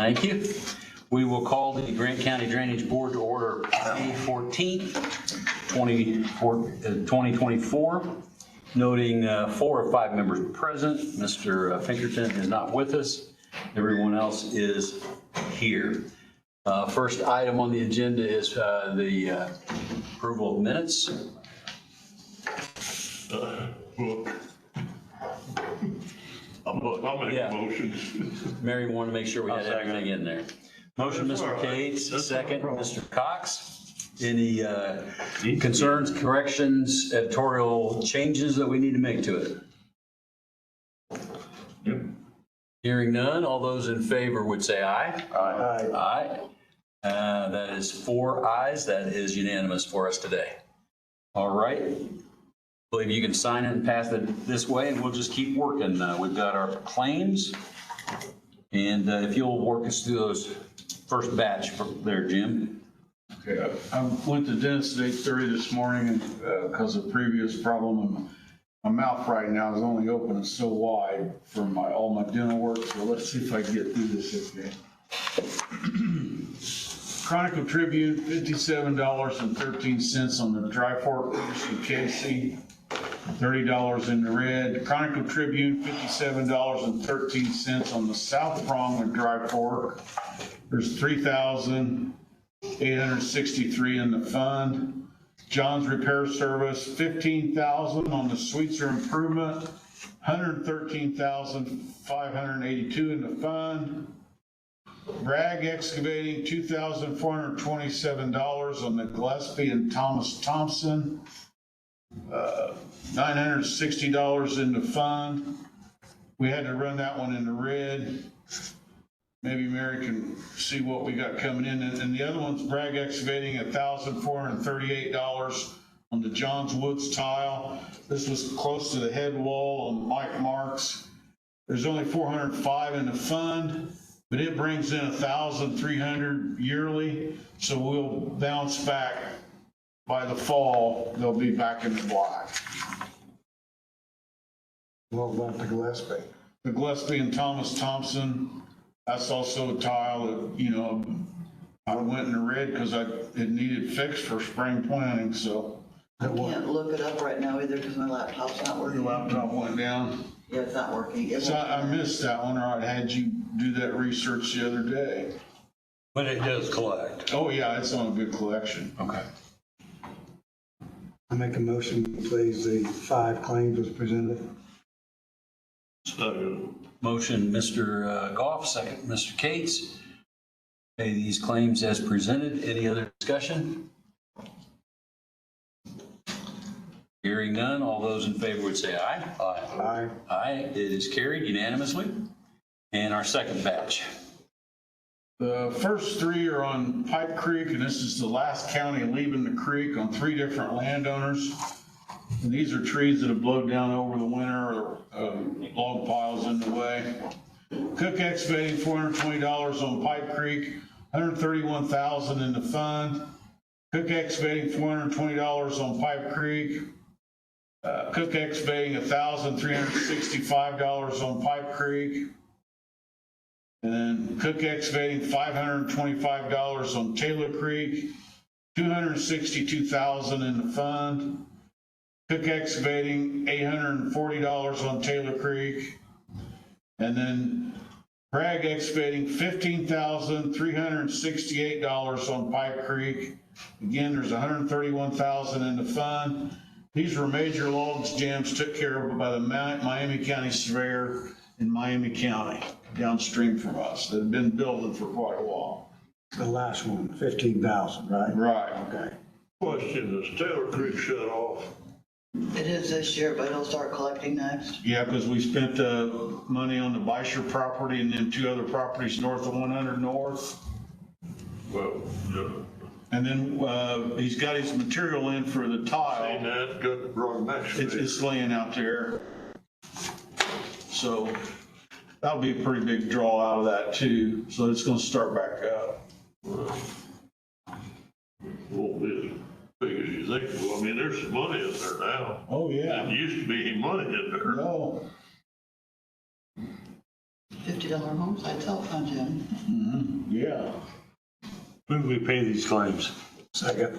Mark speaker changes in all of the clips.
Speaker 1: Thank you. We will call the Grant County Drainage Board to order May 14th, 2024, noting 4 of 5 members present. Mr. Pinkerton is not with us. Everyone else is here. First item on the agenda is the approval of minutes.
Speaker 2: I'll make a motion.
Speaker 1: Mary wanted to make sure we had everything in there. Motion, Mr. Cates, second, Mr. Cox. Any concerns, corrections, editorial changes that we need to make to it?
Speaker 2: Yep.
Speaker 1: Hearing none, all those in favor would say aye.
Speaker 2: Aye.
Speaker 1: Aye. That is 4 ayes. That is unanimous for us today. All right. I believe you can sign it and pass it this way, and we'll just keep working. We've got our claims. And if you'll work us through those first batch there, Jim.
Speaker 3: Okay, I went to dentist at 8:30 this morning and because of previous problem, my mouth right now is only open so wide for all my dental work. So let's see if I can get through this okay. Chronicle Tribune, $57.13 on the Dry Fork from Casey, $30 in the red. Chronicle Tribune, $57.13 on the South Prong of Dry Fork. There's $3,863 in the fund. John's Repair Service, $15,000 on the Sweetser Improvement, $113,582 in the fund. Bragg Excavating, $2,427 on the Gillespie and Thomas Thompson, $960 in the fund. We had to run that one in the red. Maybe Mary can see what we got coming in. And the other one's Bragg Excavating, $1,438 on the Johns Woods tile. This was close to the head wall on Mike Marks. There's only $405 in the fund, but it brings in $1,300 yearly. So we'll bounce back by the fall. They'll be back in the black.
Speaker 4: What about the Gillespie?
Speaker 3: The Gillespie and Thomas Thompson, that's also a tile that, you know, I went in the red because it needed fixed for spring planting, so.
Speaker 5: I can't look it up right now either because my laptop's not working.
Speaker 3: Your laptop went down.
Speaker 5: Yeah, it's not working.
Speaker 3: So I missed that one, or I'd had you do that research the other day.
Speaker 1: But it does collect.
Speaker 3: Oh, yeah, it's on a good collection.
Speaker 1: Okay.
Speaker 4: I make a motion to please the 5 claims as presented.
Speaker 2: Second.
Speaker 1: Motion, Mr. Goff, second, Mr. Cates. Pay these claims as presented. Any other discussion? Hearing none, all those in favor would say aye. Aye.
Speaker 4: Aye.
Speaker 1: Aye, it is carried unanimously. And our second batch.
Speaker 3: The first 3 are on Pipe Creek, and this is the last county leaving the creek on 3 different landowners. And these are trees that have blowed down over the winter or log piles in the way. Cook Excavating, $420 on Pipe Creek, $131,000 in the fund. Cook Excavating, $420 on Pipe Creek. Cook Excavating, $1,365 on Pipe Creek. And then Cook Excavating, $525 on Taylor Creek, $262,000 in the fund. Cook Excavating, $840 on Taylor Creek. And then Bragg Excavating, $15,368 on Pipe Creek. Again, there's $131,000 in the fund. These were major logs Jams took care of by the Miami County Surveyor in Miami County, downstream from us, that had been building for quite a while.
Speaker 4: The last one, 15,000, right?
Speaker 3: Right.
Speaker 4: Okay.
Speaker 2: Question, is Taylor Creek shut off?
Speaker 5: It is this year, but it'll start collecting next.
Speaker 3: Yeah, because we spent money on the Beischer property and then 2 other properties north of 100 North.
Speaker 2: Well, yeah.
Speaker 3: And then he's got his material in for the
Speaker 2: Seen
Speaker 3: tile.
Speaker 2: that, got the wrong next to it.
Speaker 3: It's laying out there. So that'll be a pretty big draw out of that too. So it's going to start back up.
Speaker 2: Won't be as big as you think. Well, I mean, there's some money in there now.
Speaker 3: Oh, yeah.
Speaker 2: There used to be money in there.
Speaker 3: No.
Speaker 5: $50 homesite cell phone, Jim.
Speaker 3: Yeah.
Speaker 2: When do we pay these claims?
Speaker 4: Second.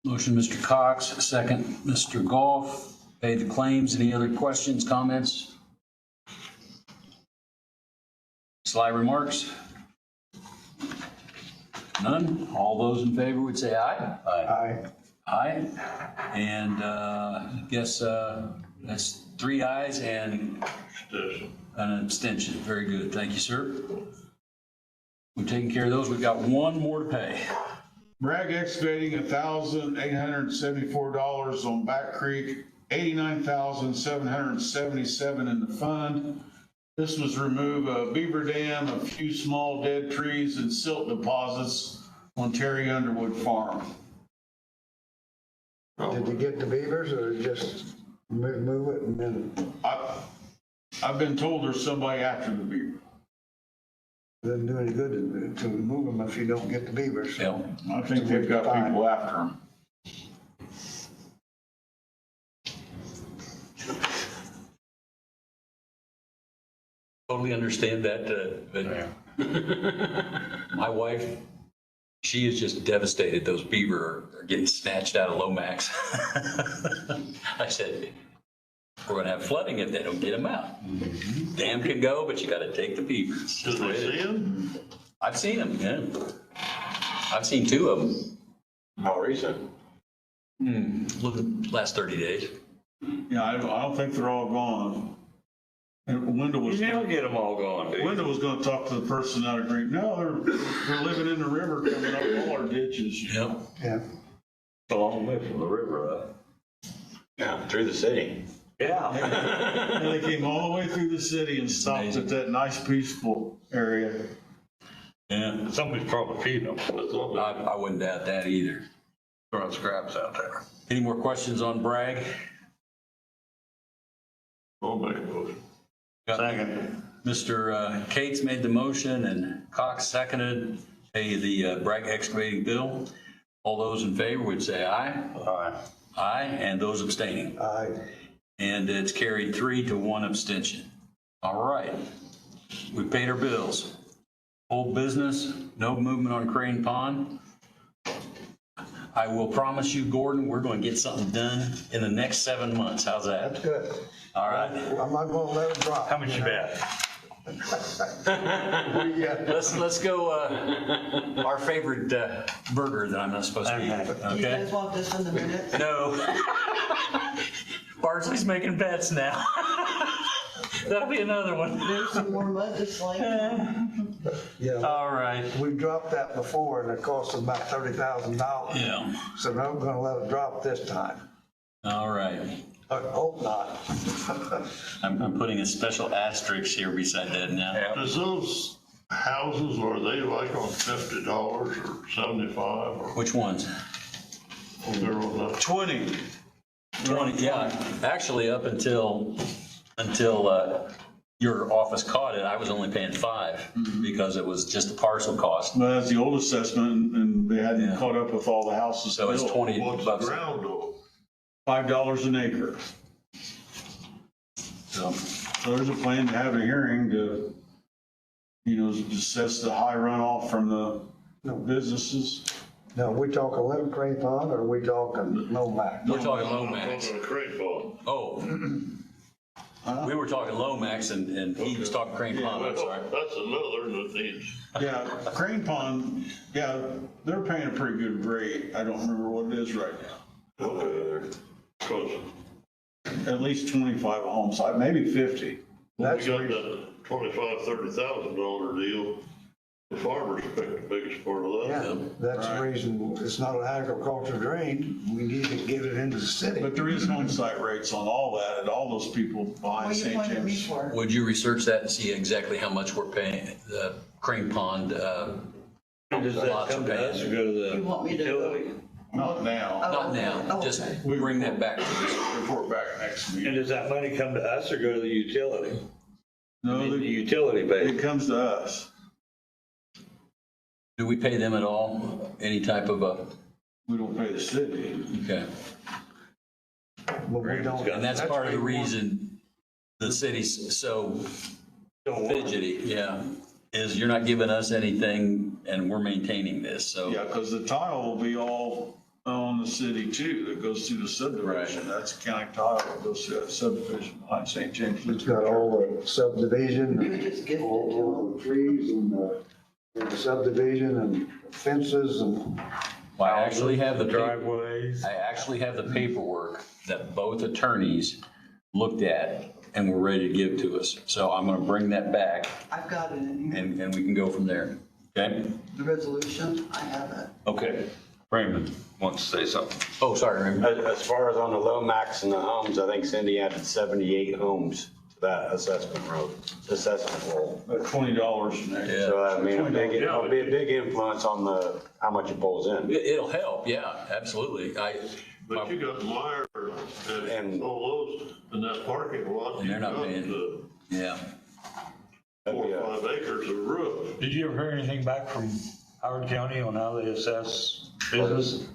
Speaker 1: Motion, Mr. Cox, second, Mr. Goff. Pay the claims. Any other questions, comments? Sly remarks? None? All those in favor would say aye.
Speaker 4: Aye.
Speaker 1: Aye. And I guess that's 3 ayes and an abstention. Very good. Thank you, sir. We've taken care of those. We've got one more to pay.
Speaker 3: Bragg Excavating, $1,874 on Back Creek, $89,777 in the fund. This was remove a beaver dam, a few small dead trees and silt deposits on Terry Underwood Farm.
Speaker 4: Did you get the beavers or just move it and then
Speaker 3: I've been told there's somebody after the beaver.
Speaker 4: doesn't do any good to move them if you don't get the beavers?
Speaker 1: Yeah.
Speaker 3: I think they've got people after them.
Speaker 1: Totally understand that, but my wife, she is just devastated. Those beaver are getting snatched out of Lomax. I said, we're gonna have flooding if they don't get them out. Dam can go, but you gotta take the beavers.
Speaker 2: Did they see them?
Speaker 1: I've seen them, yeah. I've seen 2 of them.
Speaker 6: How recent?
Speaker 1: Look at the last 30 days.
Speaker 3: Yeah, I don't think they're all gone. And Wendell was,
Speaker 6: You never get them all gone, do you?
Speaker 3: Wendell was gonna talk to the person out of Green. No, they're living in the river, coming up all our ditches.
Speaker 1: Yep.
Speaker 4: Yeah.
Speaker 6: It's a long way from the river up. Yeah, through the city. Yeah.
Speaker 3: And they came all the way through the city and stopped
Speaker 1: Amazing.
Speaker 3: at that nice peaceful area.
Speaker 1: Yeah.
Speaker 2: Somebody's probably feeding them. That's all.
Speaker 1: I wouldn't doubt that either.
Speaker 2: Throwing scraps out there.
Speaker 1: Any more questions on Bragg?
Speaker 2: I'll make a motion. Second.
Speaker 1: Mr. Cates made the motion and Cox seconded. Pay the Bragg excavating bill. All those in favor would say aye.
Speaker 6: Aye.
Speaker 1: Aye, and those abstaining.
Speaker 4: Aye.
Speaker 1: And it's carried 3 to 1 abstention. All right. We paid our bills. Old business, no movement on Crane Pond. I will promise you, Gordon, we're going to get something done in the next 7 months. How's that?
Speaker 4: That's good.
Speaker 1: All right.
Speaker 4: I'm not gonna let it drop.
Speaker 6: How much you bet?
Speaker 4: Yeah.
Speaker 1: Let's go, our favorite burger that I'm not supposed to eat.
Speaker 5: Do you
Speaker 1: Okay?
Speaker 5: guys want this in the minutes?
Speaker 1: No. Bardsley's making bets now. That'll be another one.
Speaker 5: There's some more mud this lake.
Speaker 4: Yeah.
Speaker 1: All right.
Speaker 4: We dropped that before and it cost us about $30,000.
Speaker 1: Yeah.
Speaker 4: So now I'm gonna let it drop this time.
Speaker 1: All right.
Speaker 4: I hope not.
Speaker 1: I'm putting a special asterisk here beside that now.
Speaker 2: Does those houses, are they like on $50 or 75 or
Speaker 1: Which ones?
Speaker 2: they're on the
Speaker 3: 20.
Speaker 1: 20, yeah. Actually, up until your office caught it, I was only paying 5 because it was just the parcel cost.
Speaker 3: Well, that's the old assessment and they hadn't
Speaker 1: Yeah.
Speaker 3: caught up with all the houses
Speaker 1: So it's
Speaker 3: built.
Speaker 1: 20
Speaker 2: what's the
Speaker 1: bucks.
Speaker 2: ground though?
Speaker 3: $5 an acre.
Speaker 1: So,
Speaker 3: So there's a plan to have a hearing to, assess the high runoff from the businesses.
Speaker 4: Now, we talking Lemon Crane Pond or are we talking Lomax?
Speaker 1: we're talking
Speaker 2: I'm
Speaker 1: Lomax.
Speaker 2: talking a crate ball.
Speaker 1: Oh. We were talking Lomax and he was talking Crane Pond, I'm sorry.
Speaker 2: That's another that needs.
Speaker 3: Yeah, Crane Pond, yeah, they're paying a pretty good rate. I don't remember what it is right now.
Speaker 2: Cause
Speaker 3: At least 25 a home site, maybe 50.
Speaker 2: we
Speaker 4: That's
Speaker 2: got
Speaker 4: reason-
Speaker 2: that $25,000-$30,000 deal. The farmers picked the biggest part of that.
Speaker 4: Yeah, that's the reason it's not an agriculture drain. We need to get it into the city.
Speaker 3: But there is home site rates on all that, and all those people
Speaker 5: What
Speaker 3: behind
Speaker 5: are you
Speaker 3: St.
Speaker 5: pointing at me
Speaker 3: James.
Speaker 5: for?
Speaker 1: Would you research that and see exactly how much we're paying, the Crane Pond,
Speaker 6: Does that
Speaker 1: lots
Speaker 6: come
Speaker 1: of
Speaker 6: to us or go to
Speaker 5: You
Speaker 6: the
Speaker 5: want me to?
Speaker 6: utility?
Speaker 3: Not now.
Speaker 1: not now,
Speaker 5: Oh,
Speaker 1: just
Speaker 5: okay.
Speaker 1: bring that back to us.
Speaker 3: Report back next
Speaker 6: And
Speaker 3: meeting.
Speaker 6: does that money come to us or go to the utility?
Speaker 3: No,
Speaker 6: The utility
Speaker 3: it
Speaker 6: pays.
Speaker 3: comes to us.
Speaker 1: Do we pay them at all? Any type of
Speaker 3: We don't pay the city.
Speaker 1: okay.
Speaker 4: But we don't.
Speaker 1: And that's part of the
Speaker 4: where you want-
Speaker 1: reason the city's so fidgety, yeah, is you're not giving us anything and we're maintaining this, so.
Speaker 3: Yeah, because the tile will be all on the city too, that goes through the subdivision.
Speaker 1: Right.
Speaker 3: That's county tile that goes through that subdivision behind St. James.
Speaker 4: It's got all the subdivision,
Speaker 5: You would just gift it to
Speaker 4: all the trees and the subdivision and fences and.
Speaker 1: Well, I actually have the
Speaker 6: Driveways.
Speaker 1: I actually have the paperwork that both attorneys looked at and were ready to give to us. So I'm gonna bring that back
Speaker 5: I've got it in here.
Speaker 1: and we can go from there, okay?
Speaker 5: The resolution, I have that.
Speaker 1: Okay.
Speaker 6: Raymond wants to say something.
Speaker 1: Oh, sorry, Raymond.
Speaker 7: As far as on the Lomax and the homes, I think Cindy added 78 homes to that assessment roll.
Speaker 3: At $20 an acre.
Speaker 1: Yeah.
Speaker 7: So I mean, it'll be a big influence on how much it pulls in.
Speaker 1: It'll help, yeah, absolutely.
Speaker 2: But you got Meyer and
Speaker 7: And-
Speaker 2: all those in that parking lot.
Speaker 1: And they're not
Speaker 2: You've got,
Speaker 1: paying. Yeah.
Speaker 2: 4 or 5 acres of roof.
Speaker 6: Did you ever hear anything back from Howard County on how they assess business?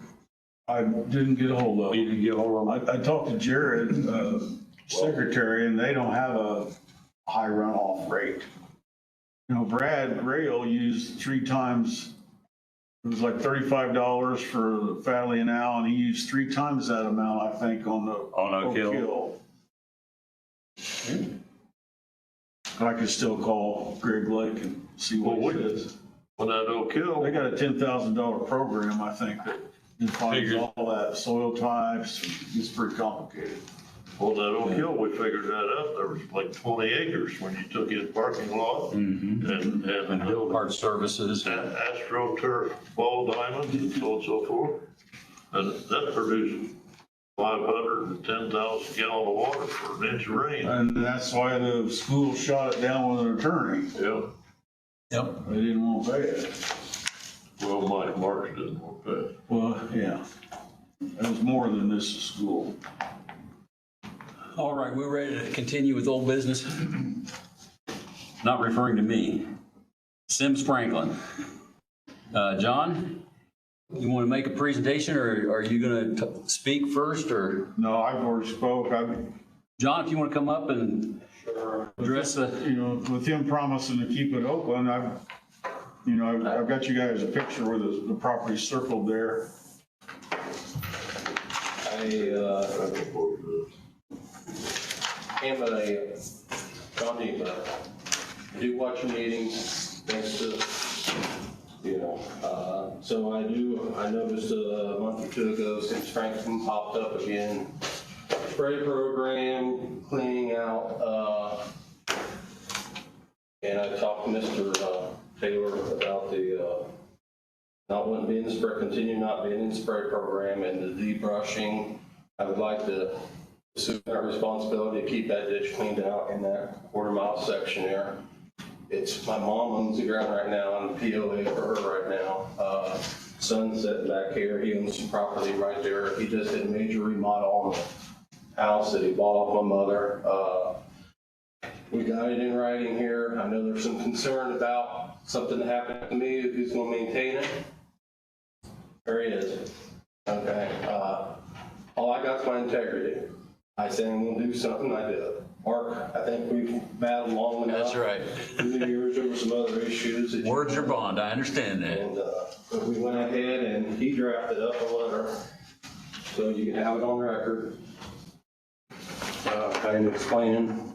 Speaker 3: I didn't get a hold of
Speaker 6: You
Speaker 3: it.
Speaker 6: didn't get hold of them?
Speaker 3: I talked to Jared, secretary, and they don't have a high runoff rate. You know, Brad Rail used 3 times, it was like $35 for Fatley and Al, and he used 3 times that amount, I think, on the.
Speaker 6: On Oak Hill.
Speaker 3: But I could still call Greg Lake and see what
Speaker 2: Well,
Speaker 3: he says.
Speaker 2: When that Oak Hill,
Speaker 3: They got a $10,000 program, I think, that defines
Speaker 6: Figured.
Speaker 3: all that, soil types. It's pretty complicated.
Speaker 2: well, that Oak Hill, we figured that out. There was like 20 acres when you took in parking lot and
Speaker 1: Part services.
Speaker 2: AstroTurf ball diamonds and so on and so forth. And that produced 510,000 gallon of water for an inch of rain.
Speaker 3: And that's why the school shot it down with an attorney.
Speaker 2: Yeah,
Speaker 1: Yep.
Speaker 3: They didn't want to pay it.
Speaker 2: well, Mike Marks didn't want that.
Speaker 3: Well, yeah. It was more than this school.
Speaker 1: All right, we're ready to continue with old business. Not referring to me. Sims Franklin. John, you want to make a presentation or are you going to speak first or?
Speaker 3: No, I've already spoke.
Speaker 1: John, if you want to come up and address the,
Speaker 3: You know, with him promising to keep it open, I've got you guys a picture where the property's circled there.
Speaker 8: am a county, but I do watch your meetings, thanks to, so I noticed a month or 2 ago, since Franklin popped up again, spray program, cleaning out, and I talked to Mr. Taylor about the, continue not being in the spray program and the debrushing. I would like to assume that responsibility to keep that ditch cleaned out in that quarter-mile section there. It's, my mom owns the ground right now, and POA for her right now. Son's sitting back here, he owns some property right there. He just did a major remodel on the house that he bought off my mother. We got it in writing here. I know there's some concern about something that happened to me, who's gonna maintain it. There he is. Okay, all I got's my integrity. I say I'm gonna do something, I do. Mark, I think we've battled long enough.
Speaker 1: that's right.
Speaker 8: Through the years, there were some other issues that.
Speaker 1: Words are bond, I understand that.
Speaker 8: And, but we went ahead and he drafted up a letter, so you can have it on record. Kind of explaining.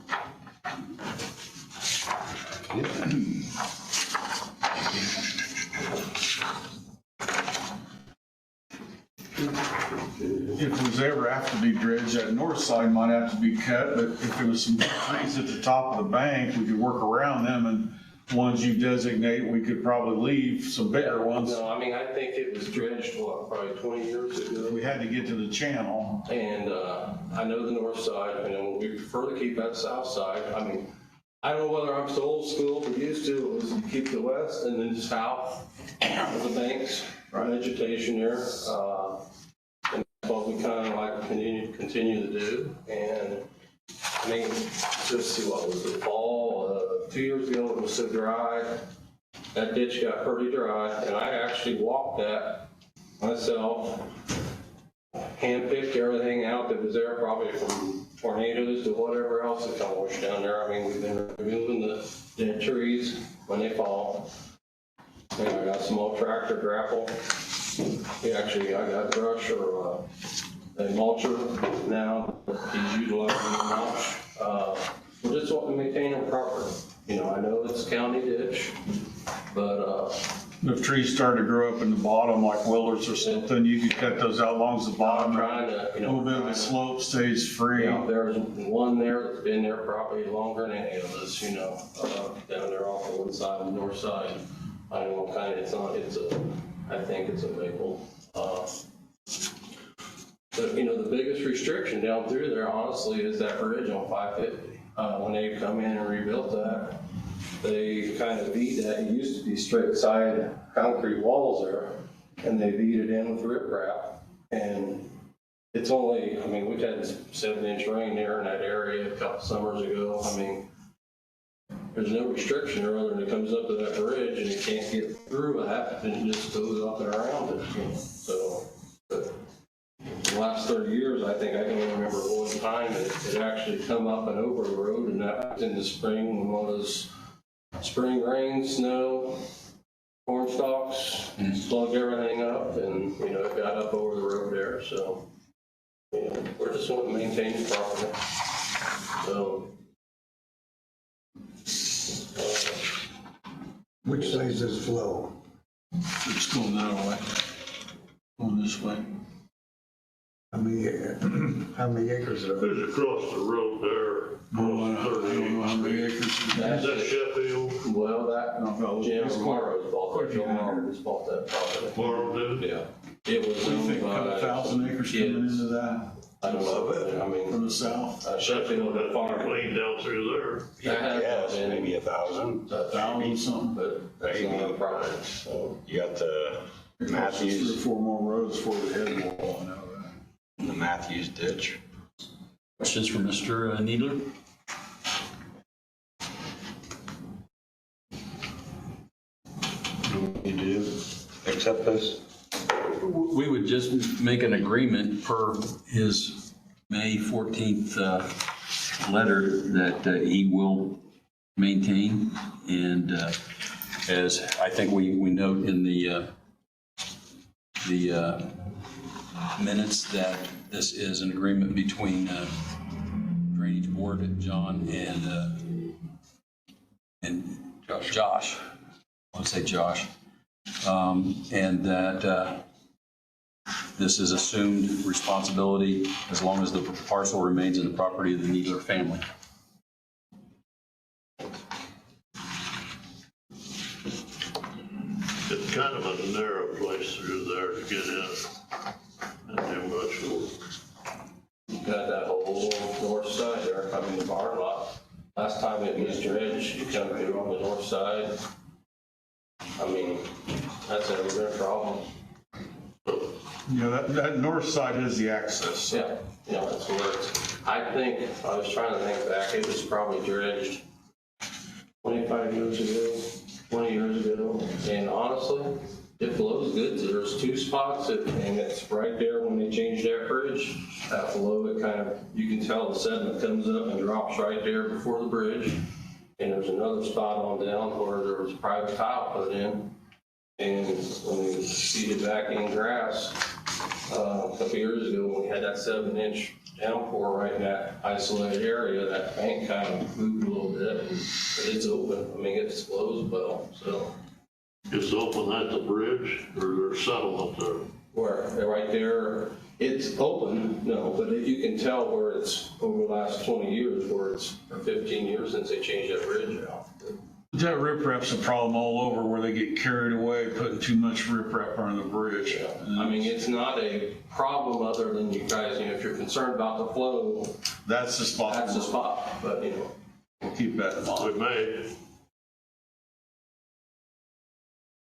Speaker 3: If it was ever have to be dredged, that north side might have to be cut, but if there was some trees at the top of the bank, we could work around them, and ones you designate, we could probably leave some bigger ones.
Speaker 8: No, I mean, I think it was dredged, probably 20 years ago.
Speaker 3: We had to get to the channel.
Speaker 8: And I know the north side, and we prefer to keep that south side. I mean, I don't know whether I'm so old school, but used to, it was keep the west and then south of the banks, vegetation there. And that's what we kind of like continue to do. And I mean, just see what was the fall, 2 years ago, it was so dry. That ditch got pretty dry, and I actually walked that myself. Handpicked everything out that was there, probably from tornadoes to whatever else that come washed down there. I mean, we've been removing the dead trees when they fall. And I got some old tractor grapple. Actually, I got brush or a mulcher now. He's utilizing the mulch. We're just wanting to maintain our property. You know, I know it's county ditch, but,
Speaker 3: If trees start to grow up in the bottom like willows or something, you could cut those out along the
Speaker 8: I'm
Speaker 3: bottom.
Speaker 8: trying to,
Speaker 3: A
Speaker 8: you know.
Speaker 3: little bit of the slope stays free.
Speaker 8: You know, there's one there that's been there probably longer than any of us, you know, down there off the one side, the north side. I don't know what kind, I think it's a maple. But, you know, the biggest restriction down through there honestly is that bridge on 550. When they come in and rebuilt that, they kind of beat that. It used to be straight side concrete walls there, and they beat it in with riprap. And it's only, I mean, we've had 7-inch rain there in that area a couple summers ago. I mean, there's no restriction there other than it comes up to that bridge and it can't get through that and it just goes up and around it, you know. So, but the last 30 years, I think I can only remember one time it actually come up and over the road, and that was in the spring when one of those spring rain, snow, corn stalks, slugged everything up, and, you know, it got up over the road there, so, you know, we're just going to maintain the property. So,
Speaker 4: Which way does this flow?
Speaker 3: It's going that way. Going this way.
Speaker 4: How many acres are there?
Speaker 2: Who's across the road there?
Speaker 3: Oh, I don't know how many acres.
Speaker 2: Is that Sheffield?
Speaker 8: well, that,
Speaker 3: No,
Speaker 8: Jim
Speaker 3: it's
Speaker 8: Morrow's bought that, Joe
Speaker 3: Yeah.
Speaker 8: Morrow's bought that property.
Speaker 2: Morrow did?
Speaker 8: Yeah. It was
Speaker 3: We
Speaker 8: owned
Speaker 3: think a
Speaker 8: by.
Speaker 3: couple thousand acres coming into that
Speaker 8: I don't know, I mean,
Speaker 3: from the south.
Speaker 8: Sheffield
Speaker 2: That'd
Speaker 8: Farm.
Speaker 2: be clean down through there.
Speaker 7: Yes, maybe 1,000.
Speaker 3: Thousand something.
Speaker 8: But that's not a problem, so.
Speaker 7: You got the
Speaker 3: It crosses 3 or
Speaker 7: Matthews,
Speaker 3: 4 more roads before the head wall, I know that.
Speaker 7: the Matthews ditch.
Speaker 1: Questions for Mr. Needler?
Speaker 7: You do accept this?
Speaker 1: We would just make an agreement per his May 14th letter that he will maintain. And as I think we note in the minutes that this is an agreement between Drainage Board, John, and Josh. I want to say Josh. And that this is assumed responsibility as long as the parcel remains in the property of the Needler family.
Speaker 2: It's kind of a narrow place through there to get in and do much work.
Speaker 8: Got that whole north side there, I mean, the barn lot. Last time it was dredged, you come through on the north side. I mean, that's never been a problem.
Speaker 3: Yeah, that north side is the access.
Speaker 8: Yeah, yeah, that's where it's, I think, I was trying to think back, it was probably dredged 25 years ago, 20 years ago. And honestly, it flows good. There's 2 spots and it's right there when they changed that bridge. That flow, it kind of, you can tell the sediment comes up and drops right there before the bridge. And there's another spot on down where there was private tile put in. And when we seeded back in grass, a couple years ago, when we had that 7-inch downpour right in that isolated area, that bank kind of moved a little bit, but it's open. I mean, it flows well, so.
Speaker 2: It's open at the bridge or there's settlement there?
Speaker 8: Where, right there, it's open, no, but you can tell where it's over the last 20 years, where it's, or 15 years since they changed that bridge out.
Speaker 3: That riprap's a problem all over where they get carried away putting too much riprap on the bridge.
Speaker 8: I mean, it's not a problem other than you guys, you know, if you're concerned about the flow,
Speaker 3: That's the spot.
Speaker 8: that's the spot, but, you know.
Speaker 3: We'll keep that in mind.
Speaker 2: We may.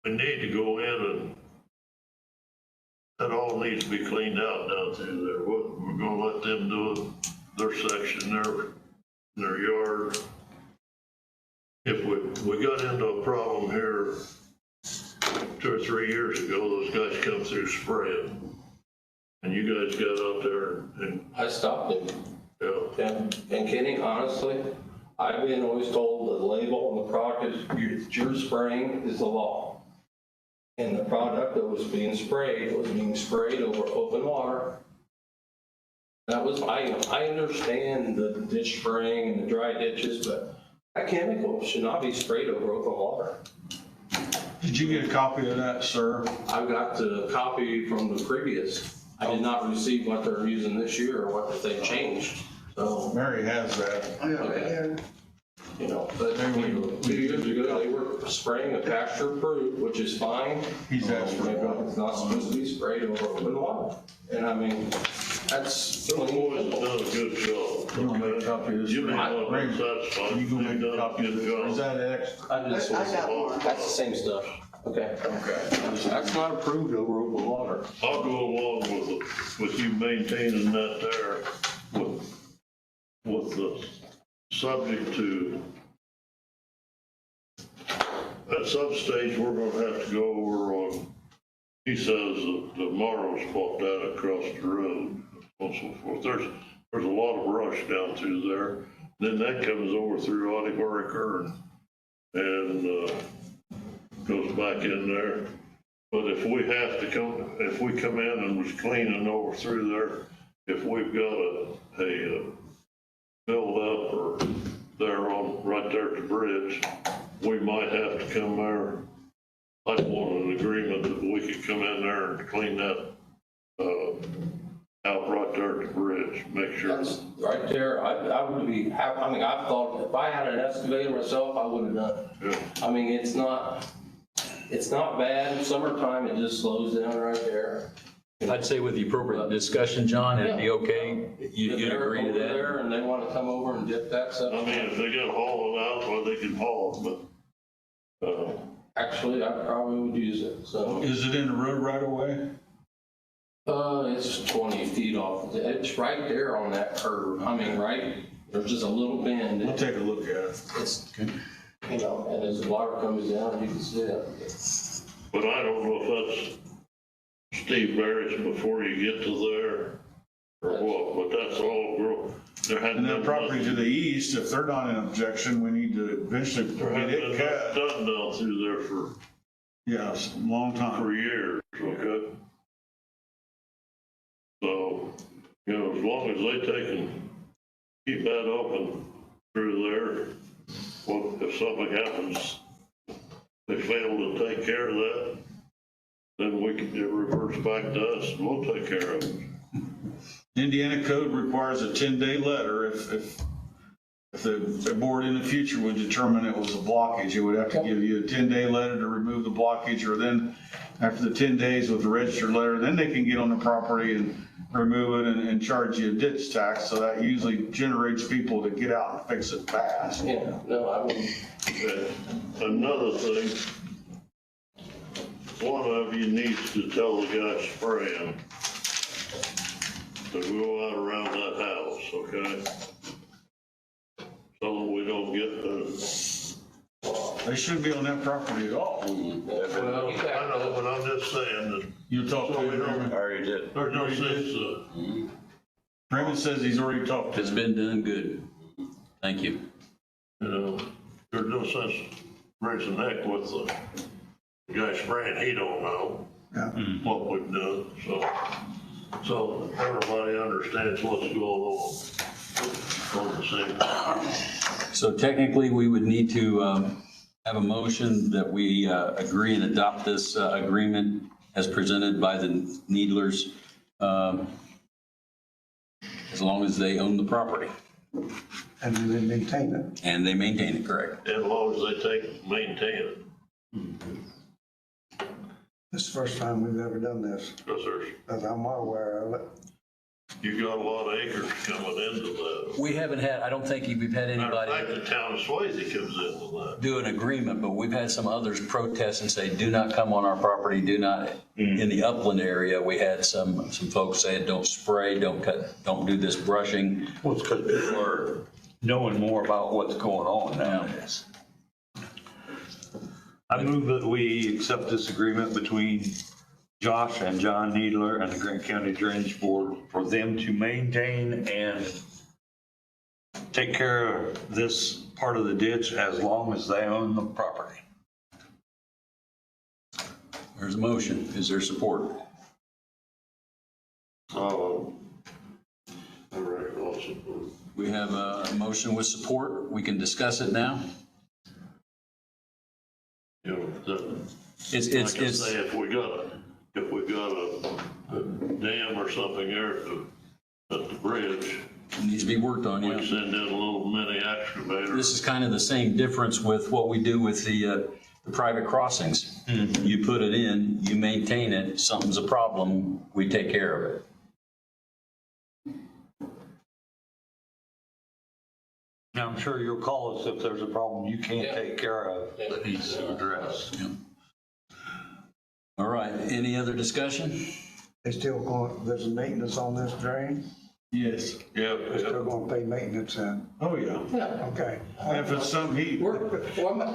Speaker 2: We need to go in and that all needs to be cleaned out down through there. We're gonna let them do their section, their yard. If we got into a problem here 2 or 3 years ago, those guys come through spraying. And you guys got out there and,
Speaker 8: I stopped him.
Speaker 2: yeah,
Speaker 8: And Kenny, honestly, I've been always told the label on the product is your spraying is the law. And the product that was being sprayed over open water. That was, I understand the ditch spraying and the dry ditches, but that chemical should not be sprayed over open water.
Speaker 3: Did you get a copy of that, sir?
Speaker 8: I've got the copy from the previous. I did not receive what they're using this year or what they changed, so.
Speaker 3: Mary has that.
Speaker 5: I got it right here.
Speaker 8: You know, but a few years ago, they were spraying a pasture approved, which is fine.
Speaker 3: He's asked for one.
Speaker 8: It's not supposed to be sprayed over open water. And I mean, that's.
Speaker 2: Them boys have done a good job.
Speaker 3: You want to make a copy of this?
Speaker 2: You may not
Speaker 3: Ray,
Speaker 2: be satisfied.
Speaker 3: You gonna make
Speaker 2: They've
Speaker 3: a
Speaker 2: done
Speaker 3: copy of
Speaker 2: good
Speaker 3: this? Or is
Speaker 2: job.
Speaker 3: that extra?
Speaker 8: I just,
Speaker 5: I got one.
Speaker 8: that's the same stuff. Okay. Okay. That's not approved over open water.
Speaker 2: I'll go along with you maintaining that there with the subject to, at some stage, we're gonna have to go over on, he says that the Morrow's bought that across the road and so forth. There's a lot of brush down through there. Then that comes over through Audie Barker and goes back in there. But if we have to if we come in and was cleaning over through there, if we've got a build up or there on, right there at the bridge, we might have to come there. I want an agreement that we could come in there and clean that, out right there at the bridge, make sure.
Speaker 8: That's right there. I would be happy. I mean, I've thought if I had an excavator myself, I would have done it.
Speaker 2: Yeah.
Speaker 8: I mean, it's not bad. Summertime, it just slows down right there.
Speaker 1: I'd say with the appropriate discussion, John, it'd be okay.
Speaker 8: If
Speaker 1: You'd
Speaker 8: they're
Speaker 1: agree to
Speaker 8: over
Speaker 1: that?
Speaker 8: there and they want to come over and dip that stuff.
Speaker 2: I mean, if they gotta haul it out, well, they can haul it, but,
Speaker 8: Actually, I probably would use it, so.
Speaker 3: Is it in the road right away?
Speaker 8: It's 20 feet off. It's right there on that curve. I mean, right, there's just a little bend.
Speaker 3: We'll take a look at it.
Speaker 8: It's, you know, and as the water comes down, you can see it.
Speaker 2: but I don't know if that's Steve Barrett's before you get to there or what, but that's all grow. There hadn't
Speaker 3: And that
Speaker 2: been
Speaker 3: property
Speaker 2: nothing-
Speaker 3: to the east, if they're not in objection, we need to eventually
Speaker 2: There
Speaker 3: get
Speaker 2: hadn't
Speaker 3: it
Speaker 2: been nothing
Speaker 3: cut.
Speaker 2: done down through there for
Speaker 3: Yes, a long time.
Speaker 2: years, okay? So, you know, as long as they take and keep that open through there, well, if something happens, they fail to take care of that, then it reverts back to us, and we'll take care of it.
Speaker 3: Indiana code requires a 10-day letter if the board in the future would determine it was a blockage, it would have to give you a 10-day letter to remove the blockage, or then after the 10 days with the registered letter, then they can get on the property and remove it and charge you a ditch tax. So that usually generates people to get out and fix it fast.
Speaker 8: Yeah, no, I wouldn't.
Speaker 2: Okay. Another thing, one of you needs to tell the guy spraying to go out around that house, okay? So that we don't get the,
Speaker 3: They shouldn't be on that property at all.
Speaker 2: well, I know, but I'm just saying that
Speaker 3: You talked to
Speaker 2: So we don't-
Speaker 3: him.
Speaker 6: I already did.
Speaker 2: there's no sense,
Speaker 3: Freeman says he's already talked to
Speaker 1: It's
Speaker 3: him.
Speaker 1: been done good. Thank you.
Speaker 2: you know, there's no sense raising heck with the guy spraying, he don't know
Speaker 3: Yeah.
Speaker 2: what we've done, so everybody understands what's going on the same.
Speaker 1: So technically, we would need to have a motion that we agree and adopt this agreement as presented by the Needlers, as long as they own the property
Speaker 4: And then maintain it.
Speaker 1: and they maintain it, correct?
Speaker 2: As long as they maintain it,
Speaker 4: This is the first time we've ever done this,
Speaker 2: because
Speaker 4: as I'm aware of it.
Speaker 2: you got a lot of acres coming into that.
Speaker 1: We haven't had, I don't think we've had
Speaker 2: Matter of fact,
Speaker 1: anybody
Speaker 2: the town of Swayze comes into that.
Speaker 1: do an agreement, but we've had some others protest and say, do not come on our property, do not, in the upland area, we had some folks saying, don't spray, don't cut, don't do this brushing.
Speaker 6: Well, it's because people are knowing more about what's going on nowadays. I move that we accept this agreement between Josh and John Needler and the Grant County Drainage Board for them to maintain and take care of this part of the ditch as long as they own the property.
Speaker 1: There's a motion. Is there support?
Speaker 2: All right, also,
Speaker 1: We have a motion with support. We can discuss it now.
Speaker 2: you know,
Speaker 1: It's,
Speaker 2: like I say, if we got a dam or something there at the bridge,
Speaker 1: it needs to be worked on,
Speaker 2: we
Speaker 1: yeah.
Speaker 2: send in a little mini excavator.
Speaker 1: This is kind of the same difference with what we do with the private crossings. You put it in, you maintain it, something's a problem, we take care of it.
Speaker 6: Now, I'm sure you'll call us if there's a problem you can't take care of,
Speaker 8: Yeah.
Speaker 6: that needs to address.
Speaker 1: Yeah. All right, any other discussion?
Speaker 4: They still going, there's a maintenance on this drain?
Speaker 3: Yes.
Speaker 2: Yeah,
Speaker 4: They're still gonna pay maintenance in?
Speaker 3: Oh, yeah.
Speaker 8: Yeah.
Speaker 4: Okay.
Speaker 3: And if it's something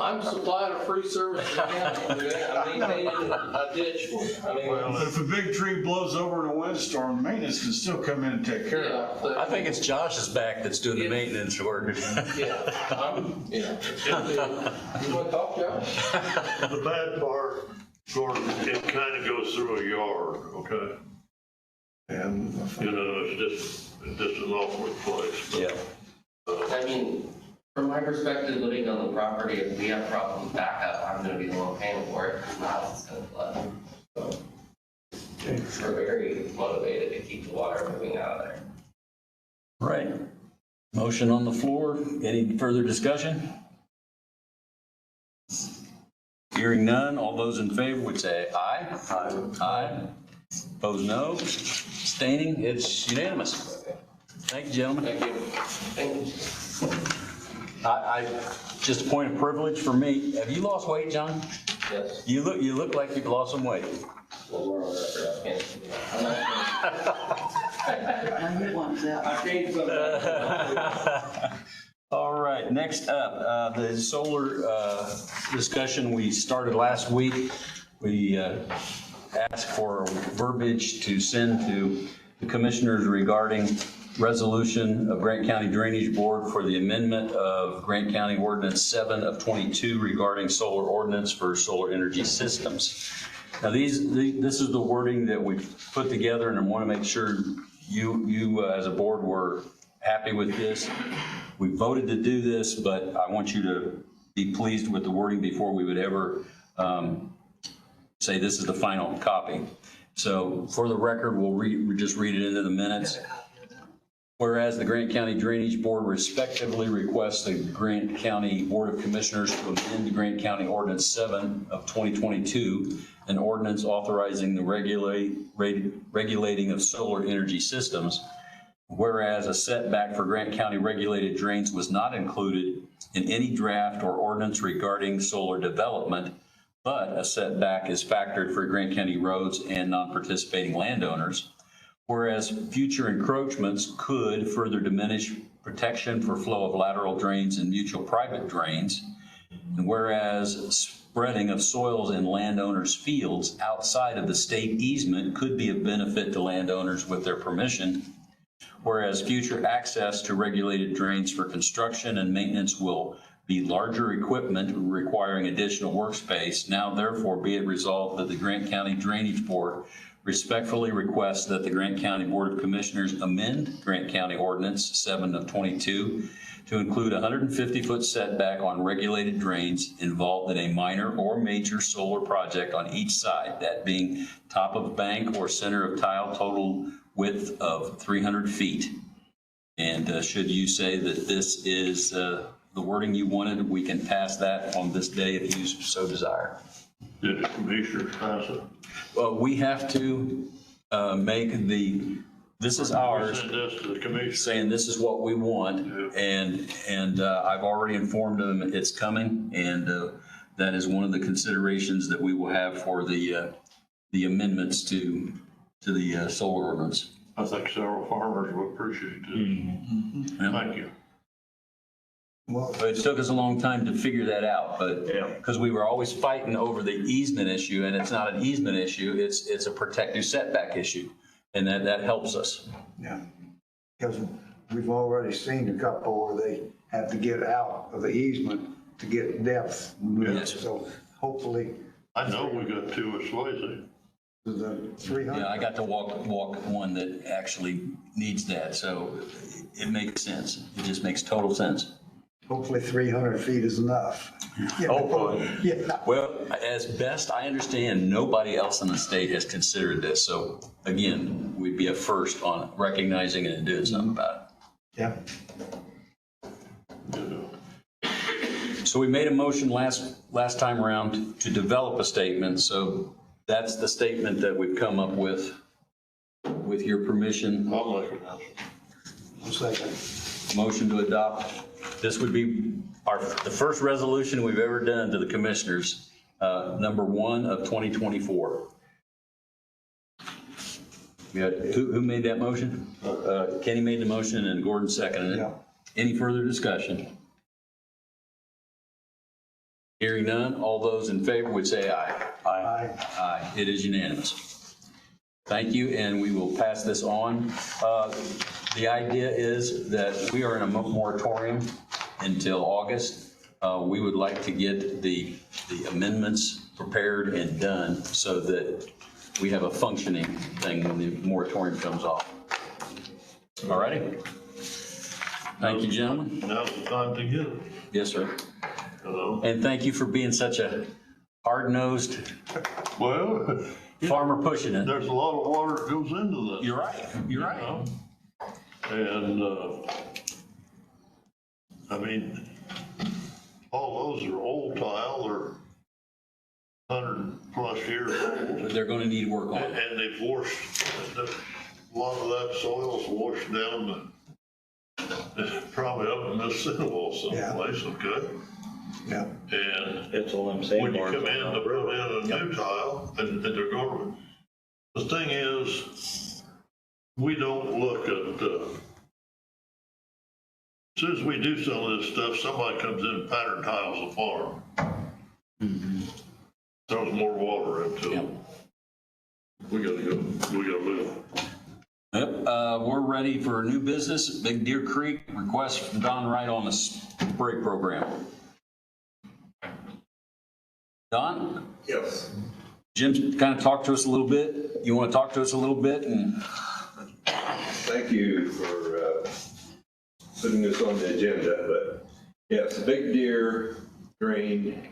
Speaker 8: I'm supplying a free service to the county. I'm maintaining a ditch. I mean,
Speaker 3: But if a big tree blows over in a windstorm, the maintenance can still come in and take care of it.
Speaker 8: yeah.
Speaker 1: I think it's Josh's back that's doing the maintenance work.
Speaker 8: Yeah. You want to talk, Josh?
Speaker 2: the bad part, Gordon, it kind of goes through a yard, okay? And, you know, it's just an awkward place. But,
Speaker 1: Yeah.
Speaker 9: I mean, from my perspective, living on the property, if we have problems with backup, I'm gonna be the one paying for it, because my house is gonna flood. So, we're very motivated to keep the water moving out of there.
Speaker 1: Right. Motion on the floor. Any further discussion? Hearing none, all those in favor would say aye. Aye. Aye. Opposed, no. Abstaining, it's unanimous. Thank you, gentlemen.
Speaker 9: Thank you.
Speaker 1: Just a point of privilege for me. Have you lost weight, John?
Speaker 9: Yes.
Speaker 1: You look like you've lost some weight.
Speaker 9: Well, we're on that for
Speaker 5: Now he wants that.
Speaker 9: I've changed some.
Speaker 1: All right, next up, the solar discussion we started last week. We asked for verbiage to send to the commissioners regarding resolution of Grant County Drainage Board for the amendment of Grant County Ordinance 7 of 22 regarding solar ordinance for solar energy systems. Now, this is the wording that we put together, and I want to make sure you as a board were happy with this. We voted to do this, but I want you to be pleased with the wording before we would ever say this is the final copy. So for the record, we'll just read it into the minutes. Whereas the Grant County Drainage Board respectively requests the Grant County Board of Commissioners to amend the Grant County Ordinance 7 of 2022, an ordinance authorizing the regulating of solar energy systems. Whereas a setback for Grant County regulated drains was not included in any draft or ordinance regarding solar development, but a setback is factored for Grant County roads and non-participating landowners. Whereas future encroachments could further diminish protection for flow of lateral drains and mutual private drains. And whereas spreading of soils in landowners' fields outside of the state easement could be of benefit to landowners with their permission. Whereas future access to regulated drains for construction and maintenance will be larger equipment requiring additional workspace. Now therefore be it resolved that the Grant County Drainage Board respectfully requests that the Grant County Board of Commissioners amend Grant County Ordinance 7 of 22 to include a 150-foot setback on regulated drains involved in a minor or major solar project on each side, that being top of bank or center of tile, total width of 300 feet. And should you say that this is the wording you wanted, we can pass that on this day if you so desire.
Speaker 2: Did the commissioners pass it?
Speaker 1: Well, we have to make this is ours,
Speaker 2: Send this to the commission.
Speaker 1: saying this is what we want, and I've already informed them it's coming, and that is one of the considerations that we will have for the amendments to the solar ordinance.
Speaker 2: I think several farmers would appreciate this. Thank you.
Speaker 4: Well,
Speaker 1: But it took us a long time to figure that out, but, because we were always fighting over the easement issue, and it's not an easement issue, it's a protective setback issue, and that helps us.
Speaker 4: yeah, because we've already seen a couple where they have to get out of the easement to get depth.
Speaker 1: Yes.
Speaker 4: So hopefully
Speaker 2: I know we got two at Swayze.
Speaker 4: the 300.
Speaker 1: Yeah, I got to walk one that actually needs that, so it makes sense. It just makes total sense.
Speaker 4: Hopefully 300 feet is enough. You know?
Speaker 1: Hopefully.
Speaker 4: Yeah.
Speaker 1: Well, as best I understand, nobody else in the state has considered this. So again, we'd be a first on recognizing it and doing something about
Speaker 4: Yeah.
Speaker 1: it. So we made a motion last time around to develop a statement. So that's the statement that we've come up with your permission.
Speaker 2: I'll make it now.
Speaker 4: Second.
Speaker 1: Motion to adopt. This would be the first resolution we've ever done to the commissioners, number 1 of 2024. We had, who made that motion? Kenny made the motion and Gordon seconded it.
Speaker 4: Yeah.
Speaker 1: Any further discussion? Hearing none, all those in favor would say aye.
Speaker 4: Aye.
Speaker 1: Aye, it is unanimous. Thank you, and we will pass this on. The idea is that we are in a moratorium until August. We would like to get the amendments prepared and done so that we have a functioning thing when the moratorium comes off. All righty? Thank you, gentlemen.
Speaker 2: Now's the time to get it,
Speaker 1: Yes, sir.
Speaker 2: you know?
Speaker 1: And thank you for being such a hard-nosed
Speaker 2: Well,
Speaker 1: farmer pushing it.
Speaker 2: there's a lot of water that goes into this.
Speaker 1: You're right, you're right.
Speaker 2: You know? And, I mean, all those are old tile, they're 100+ years old.
Speaker 1: They're gonna need work on it.
Speaker 2: And they've washed, a lot of that soil's washed down, probably up in Mississippi someplace, okay?
Speaker 4: Yeah.
Speaker 2: And
Speaker 6: It's all them
Speaker 2: when
Speaker 6: same
Speaker 2: you
Speaker 6: ones.
Speaker 2: come in to put in a new tile, and they're going, the thing is, we don't look at, as soon as we do some of this stuff, somebody comes in and pattern tiles the farm. Throws more water into
Speaker 1: Yep.
Speaker 2: it. We gotta move.
Speaker 1: Yep, we're ready for new business. Big Deer Creek, request from Don Wright on the spray program. Don?
Speaker 10: Yes.
Speaker 1: Jim kind of talked to us a little bit. You want to talk to us a little bit? And
Speaker 10: Thank you for putting this on the agenda, but yes, the Big Deer drain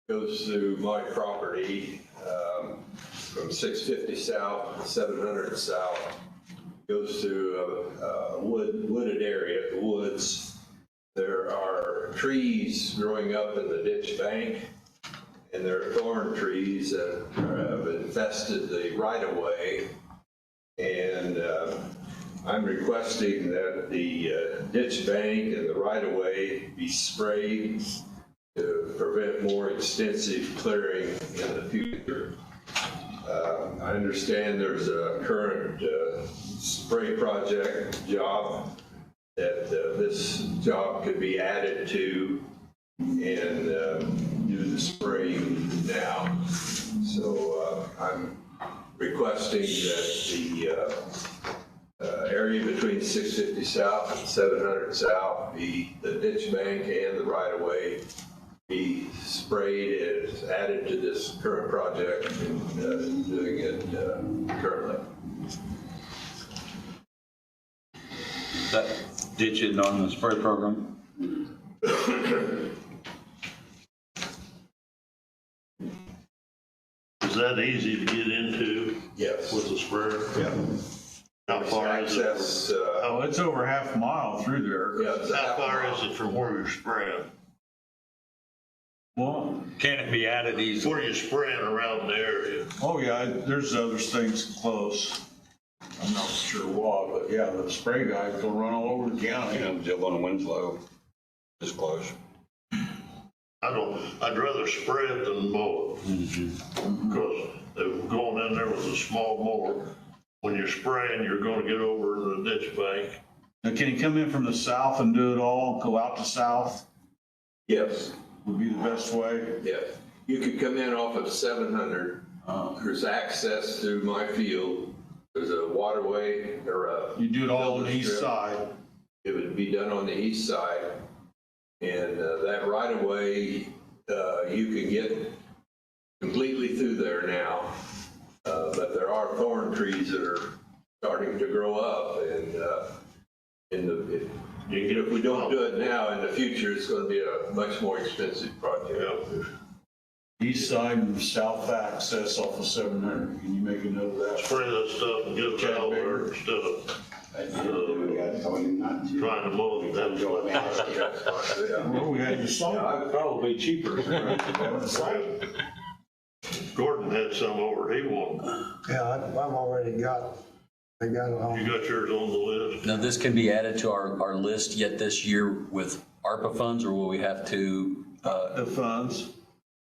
Speaker 10: goes through my property from 650 south, 700 south, goes through a wooded area, the woods. There are trees growing up in the ditch bank, and there are thorn trees that have infested the right-of-way. And I'm requesting that the ditch bank and the right-of-way be sprayed to prevent more extensive clearing in the future. I understand there's a current spray project job that this job could be added to and do the spraying now. So I'm requesting that the area between 650 south and 700 south be the ditch bank and the right-of-way be sprayed as added to this current project and doing it currently.
Speaker 6: That ditching on the spray program.
Speaker 2: Is that easy to get into
Speaker 10: Yes.
Speaker 2: with the sprayer?
Speaker 10: Yeah.
Speaker 2: How far is it?
Speaker 10: Access,
Speaker 3: Oh, it's over half a mile through there.
Speaker 10: yeah, it's
Speaker 2: How far is it from where you're spraying?
Speaker 3: Well,
Speaker 6: Can it be added easily?
Speaker 2: Where you're spraying around the area?
Speaker 3: oh yeah, there's other things close. I'm not sure what, but yeah, the spray guys will run all over the county.
Speaker 7: Dillon and Winslow is close.
Speaker 2: I'd rather spray it than mow it. Because they're going in there with a small mower. When you're spraying, you're gonna get over the ditch bank.
Speaker 3: Now, can you come in from the south and do it all, go out to south
Speaker 10: yes,
Speaker 3: would be the best way?
Speaker 10: yes. You could come in off of 700. There's access through my field. There's a waterway or a.
Speaker 3: You do it all on the east
Speaker 10: Strip.
Speaker 3: side.
Speaker 10: It would be done on the east side. And that right of way, you can get completely through there now. But there are thorn trees that are starting to grow up and, if we don't do it now, in the future, it's gonna be a much more expensive project.
Speaker 3: East side and south access off of 700. Can you make a note of that?
Speaker 2: Spray that stuff and get it out there instead of trying to mow it down.
Speaker 3: Well, we had the song.
Speaker 6: I'd probably be cheaper.
Speaker 2: Gordon had some over, he won.
Speaker 4: Yeah, I've already got, they got it
Speaker 2: You
Speaker 4: on.
Speaker 2: got yours on the list?
Speaker 1: Now, this can be added to our list yet this year with ARPA funds, or will we have to,
Speaker 3: The funds.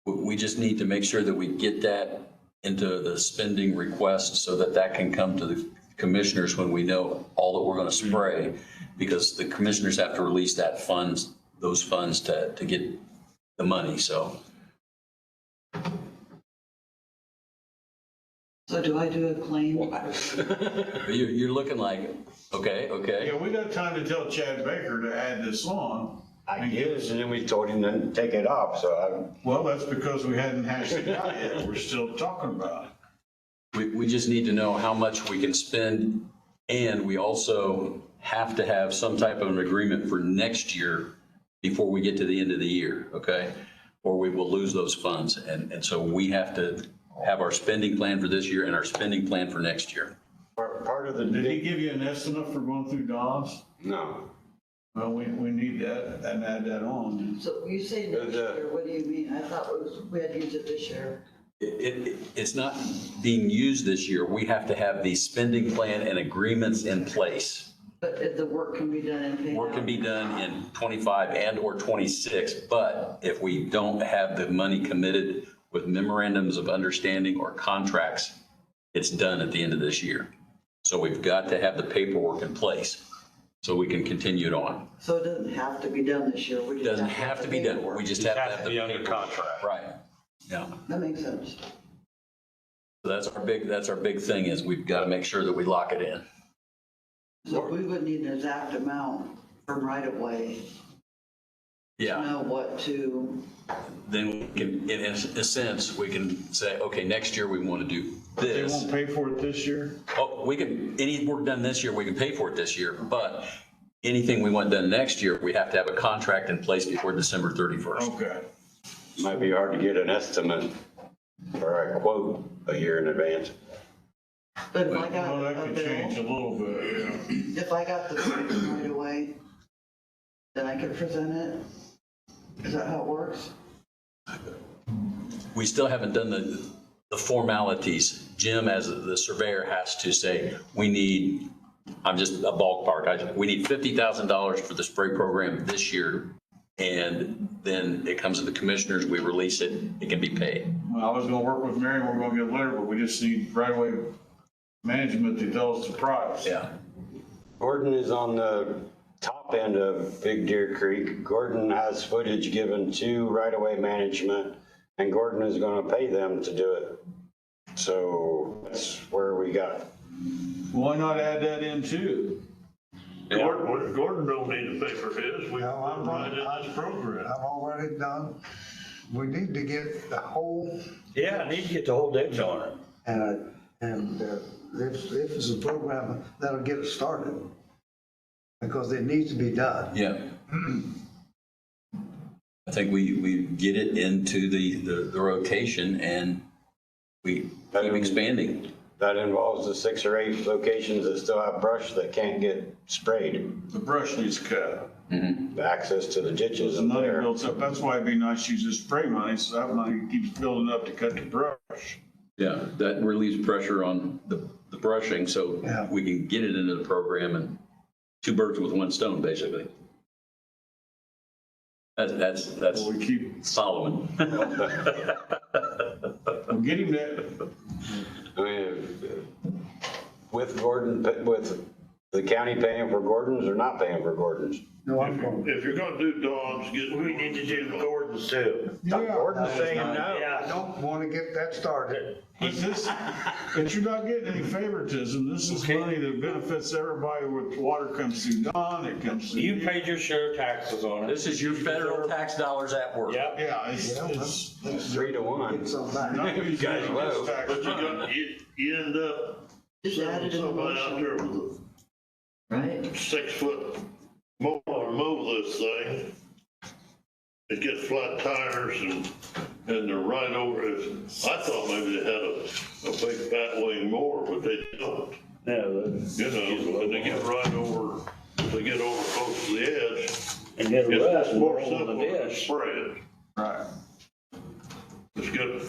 Speaker 1: we just need to make sure that we get that into the spending request so that that can come to the commissioners when we know all that we're going to spray, because the commissioners have to release those funds to get the money, so.
Speaker 5: So do I do a claim?
Speaker 1: You're looking like, okay.
Speaker 3: Yeah, we got time to tell Chad Baker to add this on.
Speaker 7: I guess, and then we told him to take it off, so
Speaker 3: Well, that's because we hadn't hashed it out yet. We're still talking about it.
Speaker 1: We just need to know how much we can spend, and we also have to have some type of an agreement for next year before we get to the end of the year, okay? Or we will lose those funds, and so we have to have our spending plan for this year and our spending plan for next year.
Speaker 7: part of the.
Speaker 3: Did he give you an estimate for going through Dawes?
Speaker 7: No.
Speaker 3: Well, we need that and add that on.
Speaker 5: So you say next year, what do you mean? I thought we had used it this year.
Speaker 1: It's not being used this year. We have to have the spending plan and agreements in place.
Speaker 5: But if the work can be done and paid
Speaker 1: Work can
Speaker 5: out.
Speaker 1: be done in 25 and or 26, but if we don't have the money committed with memorandums of understanding or contracts, it's done at the end of this year. So we've got to have the paperwork in place so we can continue it on.
Speaker 5: So it doesn't have to be done this year. We
Speaker 1: It
Speaker 5: just
Speaker 1: doesn't have to be done.
Speaker 5: paperwork.
Speaker 1: We just have to have the
Speaker 6: be under
Speaker 1: paperwork.
Speaker 6: contract.
Speaker 1: Right. Yeah.
Speaker 5: That makes sense.
Speaker 1: So that's our big thing is we've got to make sure that we lock it in.
Speaker 5: So we would need an exact amount from right of way to
Speaker 1: Yeah.
Speaker 5: know what to,
Speaker 1: Then we can, in a sense, we can say, okay, next year we want to do
Speaker 3: They
Speaker 1: this.
Speaker 3: won't pay for it this year?
Speaker 1: Oh, we can, any work done this year, we can pay for it this year, but anything we want done next year, we have to have a contract in place before December 31st.
Speaker 3: Okay.
Speaker 7: Might be hard to get an estimate or a quote a year in advance.
Speaker 5: but if I got
Speaker 3: Well, that
Speaker 5: a
Speaker 3: could change a
Speaker 5: bill,
Speaker 3: little bit, yeah.
Speaker 5: if I got the bill right away, then I could present it? Is that how it works?
Speaker 1: We still haven't done the formalities. Jim, as the surveyor, has to say, we need, I'm just a ballpark, we need $50,000 for the spray program this year. And then it comes to the commissioners, we release it, it can be paid.
Speaker 3: Well, I was gonna work with Mary, we're gonna get a letter, but we just need right away management to tell us the price.
Speaker 1: Yeah.
Speaker 7: Gordon is on the top end of Big Deer Creek. Gordon has footage given to right-of-way management, and Gordon is gonna pay them to do it. So that's where we got.
Speaker 3: Why not add that in too?
Speaker 2: Gordon don't need to pay for his, we
Speaker 4: No, I'm
Speaker 2: right in
Speaker 4: not.
Speaker 2: this program.
Speaker 4: I've already done. We need to get the whole,
Speaker 6: Yeah, I need to get the whole ditch on it.
Speaker 4: and if it's a program, that'll get it started. Because it needs to be done.
Speaker 1: Yeah. I think we get it into the rotation and we keep expanding.
Speaker 7: That involves the 6 or 8 locations that still have brush that can't get sprayed.
Speaker 3: The brush needs cut.
Speaker 7: The access to the ditches
Speaker 3: The
Speaker 7: in
Speaker 3: money
Speaker 7: there.
Speaker 3: builds up, that's why it'd be nice to use this spray money, so that money keeps building up to cut the brush.
Speaker 1: Yeah, that relieves pressure on the brushing, so
Speaker 4: Yeah.
Speaker 1: we can get it into the program and 2 birds with 1 stone, basically. That's
Speaker 3: So we keep,
Speaker 1: Solomon.
Speaker 3: we'll get him that.
Speaker 7: I mean, with Gordon, with the county paying for Gordon's or not paying for Gordon's?
Speaker 4: No, I'm going.
Speaker 2: If you're gonna do Dawn's,
Speaker 6: We need to do Gordon's too.
Speaker 3: Yeah.
Speaker 6: Gordon's saying no.
Speaker 4: Don't want to get that started.
Speaker 3: But you're not getting any favoritism. This is money that benefits everybody with water comes through Don, it comes through.
Speaker 6: You paid your share of taxes on it.
Speaker 1: This is your federal tax dollars at work.
Speaker 6: Yep.
Speaker 3: Yeah, it's
Speaker 7: 3-1.
Speaker 4: Get some back.
Speaker 3: not gonna use
Speaker 6: guys
Speaker 3: this
Speaker 6: low.
Speaker 3: tax
Speaker 2: But
Speaker 3: money.
Speaker 2: you end up
Speaker 5: Just add it in the
Speaker 2: somebody out there
Speaker 5: motion,
Speaker 2: with
Speaker 5: right?
Speaker 2: a 6-foot mower to mow this thing. It gets flat tires and they're right over it. I thought maybe they had a big fat wing mower, but they don't. You know, when they get right over, they get over close to the edge,
Speaker 6: And get
Speaker 2: it's more simple to spread.
Speaker 3: Right.
Speaker 2: It's good.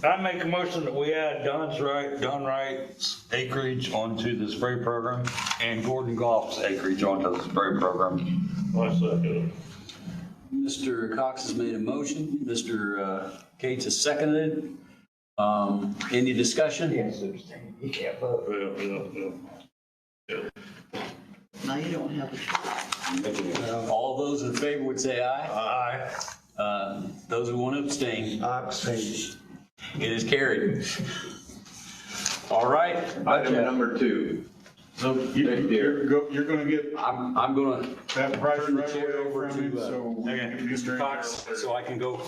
Speaker 6: I make a motion that we add Don Wright's acreage onto the spray program and Gordon Goff's acreage onto the spray program.
Speaker 2: I second it.
Speaker 1: Mr. Cox has made a motion, Mr. Cates has seconded. Any discussion?
Speaker 4: You can't vote.
Speaker 2: Yeah.
Speaker 5: Now you don't have a
Speaker 1: All those in favor would say aye.
Speaker 6: Aye.
Speaker 1: Those who want to abstain,
Speaker 4: I'm saying,
Speaker 1: it is carried. All right.
Speaker 10: Item number 2.
Speaker 3: So you're gonna get
Speaker 1: I'm gonna
Speaker 3: that price
Speaker 1: turn the
Speaker 3: right
Speaker 1: chair
Speaker 3: away
Speaker 1: over
Speaker 3: from him,
Speaker 1: to
Speaker 3: so. we
Speaker 1: okay,
Speaker 3: can get
Speaker 1: Mr.
Speaker 3: there.
Speaker 1: Cox, so I can go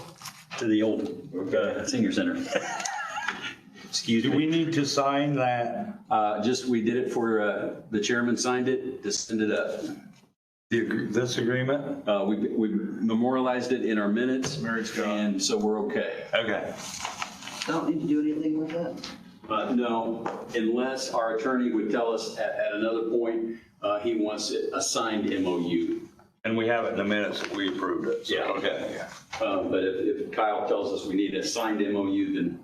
Speaker 1: to the old senior center. Excuse
Speaker 6: Do
Speaker 1: me.
Speaker 6: we need to sign that?
Speaker 1: We did it for, the chairman signed it, to send it up.
Speaker 6: This agreement?
Speaker 1: We memorialized it in our minutes.
Speaker 3: Mary's got it.
Speaker 1: And so we're okay.
Speaker 6: Okay.
Speaker 5: don't need to do anything with it?
Speaker 1: No, unless our attorney would tell us at another point, he wants a signed MOU.
Speaker 6: And we have it in the minutes that we approved it. So,
Speaker 1: Yeah.
Speaker 6: Okay.
Speaker 1: But if Kyle tells us we need a signed MOU, then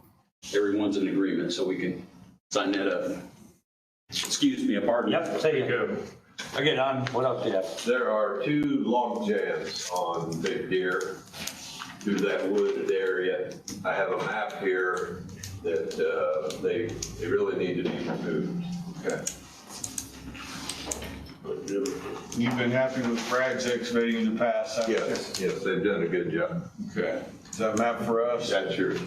Speaker 1: everyone's in agreement, so we can sign that up. Excuse me, pardon.
Speaker 6: Yep, say it. Okay, Don, what else do you have?
Speaker 10: There are 2 log jams on Big Deer through that wooded area. I have a map here that they really need to be removed. Okay.
Speaker 3: You've been happy with Brad's excavating in the past, haven't you?
Speaker 10: Yes, they've done a good job.
Speaker 3: Okay. Is that a map for us?
Speaker 10: That's yours.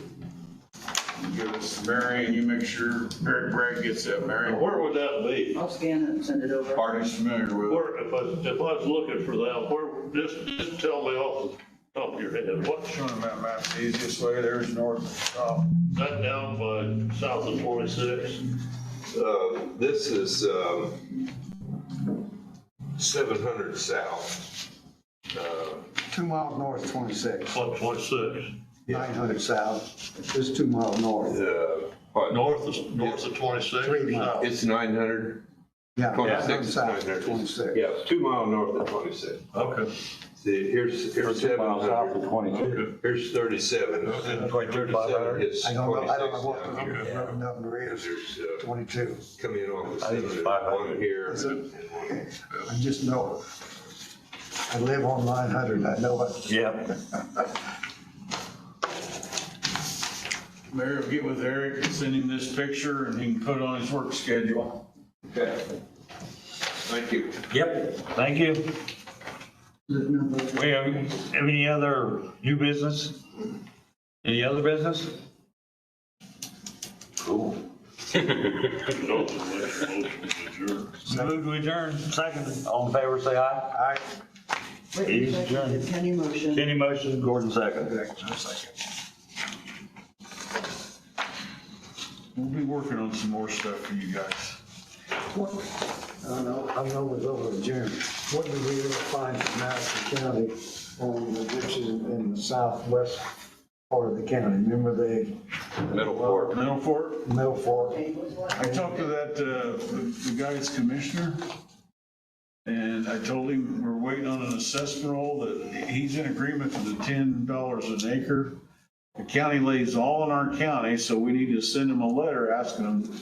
Speaker 3: You give us to Mary and you make sure Brad gets that, Mary.
Speaker 2: Where would that be?
Speaker 5: I'll scan it and send it over.
Speaker 3: Party's familiar with it.
Speaker 2: Where, if I was looking for that, just tell me off the top of your head, what's
Speaker 3: Showing them that map's the easiest way. There's north.
Speaker 2: that down by south of 26?
Speaker 10: This is 700 south.
Speaker 4: 2 miles north of 26,
Speaker 2: What, 26?
Speaker 4: 900 south, this is 2 miles north.
Speaker 2: North of 26?
Speaker 4: 3 miles.
Speaker 10: It's 900.
Speaker 4: Yeah,
Speaker 10: 26
Speaker 4: 900
Speaker 10: is
Speaker 4: south,
Speaker 10: 900.
Speaker 4: 26.
Speaker 10: Yeah, it's 2 miles north of 26.
Speaker 2: Okay.
Speaker 10: See, here's 700.
Speaker 6: 22.
Speaker 10: Here's 37. 37 hits
Speaker 4: I don't know
Speaker 10: 26
Speaker 4: what
Speaker 10: down
Speaker 4: the
Speaker 10: here.
Speaker 4: number is,
Speaker 10: There's
Speaker 4: 22.
Speaker 10: coming in on the
Speaker 6: I think it's
Speaker 10: 7,
Speaker 6: 500.
Speaker 10: one here.
Speaker 4: Is it?
Speaker 10: and one-
Speaker 4: I just know, I live on 900, I know it.
Speaker 6: Yep.
Speaker 3: Mary will get with Eric and send him this picture and he can put it on his work schedule.
Speaker 10: Okay. Thank you.
Speaker 6: Yep. Thank you. We have any other new business? Any other business? Cool.
Speaker 2: Motion to adjourn.
Speaker 6: Move to adjourn. Second. All in favor, say aye.
Speaker 5: Wait,
Speaker 6: He's
Speaker 5: a second.
Speaker 6: adjourned.
Speaker 5: It's Kenny motion.
Speaker 6: Kenny motion, Gordon second.
Speaker 3: We'll be working on some more stuff for you guys.
Speaker 4: I know we're over to Jeremy. What did we ever find from Madison County on the ditches in the southwest part of the county? Remember the
Speaker 10: Middle Fork.
Speaker 3: Middle Fork,
Speaker 4: Middle Fork?
Speaker 3: I talked to that, the guy's commissioner, and I told him we're waiting on an assessment roll, that he's in agreement to the $10 an acre. The county lays all in our county, so we need to send him a letter asking him